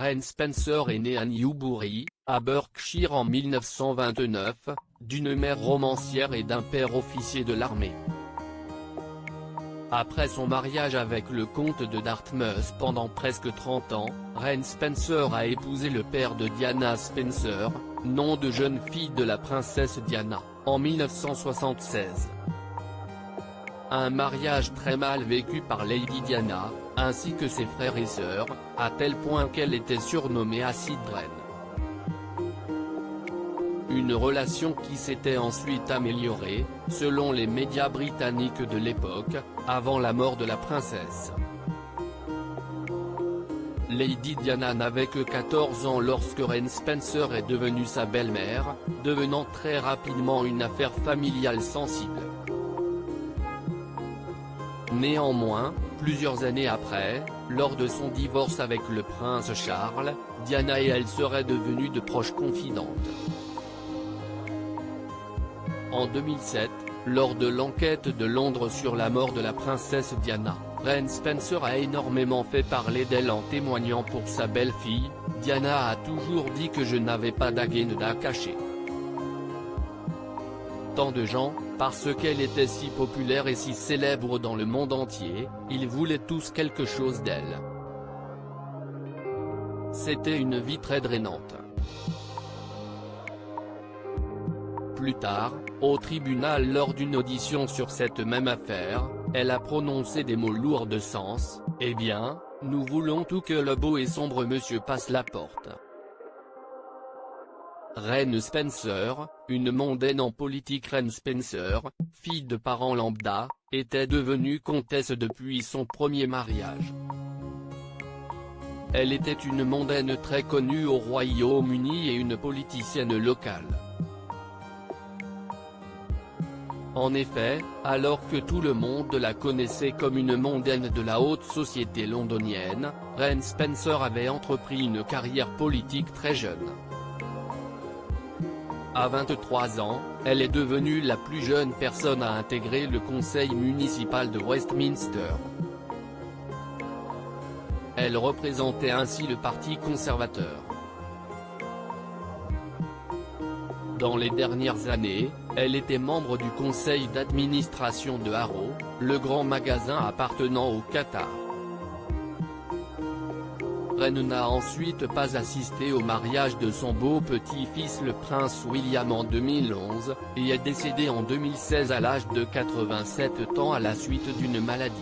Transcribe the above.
Reine Spencer est née à Newbury, à Berkshire en 1929, d'une mère romancière et d'un père officier de l'armée. Après son mariage avec le comte de Dartmouth pendant presque 30 ans, Reine Spencer a épousé le père de Diana Spencer, nom de jeune fille de la princesse Diana, en 1976. Un mariage très mal vécu par Lady Diana, ainsi que ses frères et sœurs, à tel point qu'elle était surnommée Acid Reine. Une relation qui s'était ensuite améliorée, selon les médias britanniques de l'époque, avant la mort de la princesse. Lady Diana n'avait que 14 ans lorsque Reine Spencer est devenue sa belle-mère, devenant très rapidement une affaire familiale sensible. Néanmoins, plusieurs années après, lors de son divorce avec le prince Charles, Diana et elle seraient devenues de proches confidentes. En 2007, lors de l'enquête de Londres sur la mort de la princesse Diana, Reine Spencer a énormément fait parler d'elle en témoignant pour sa belle-fille. Diana a toujours dit que je n'avais pas d'agenda caché. Tant de gens, parce qu'elle était si populaire et si célèbre dans le monde entier, ils voulaient tous quelque chose d'elle. C'était une vie très drainante. Plus tard, au tribunal lors d'une audition sur cette même affaire, elle a prononcé des mots lourds de sens: « Eh bien, nous voulons tout que le beau et sombre monsieur passe la porte ». Reine Spencer, une mondaine en politique. Reine Spencer, fille de parents lambda, était devenue comtesse depuis son premier mariage. Elle était une mondaine très connue au Royaume-Uni et une politicienne locale. En effet, alors que tout le monde la connaissait comme une mondaine de la haute société londonienne, Reine Spencer avait entrepris une carrière politique très jeune. À 23 ans, elle est devenue la plus jeune personne à intégrer le conseil municipal de Westminster. Elle représentait ainsi le Parti conservateur. Dans les dernières années, elle était membre du conseil d'administration de Harrods, le grand magasin appartenant au Qatar. Reine n'a ensuite pas assisté au mariage de son beau-petit-fils le prince William en 2011, et est décédée en 2016 à l'âge de 87 ans à la suite d'une maladie.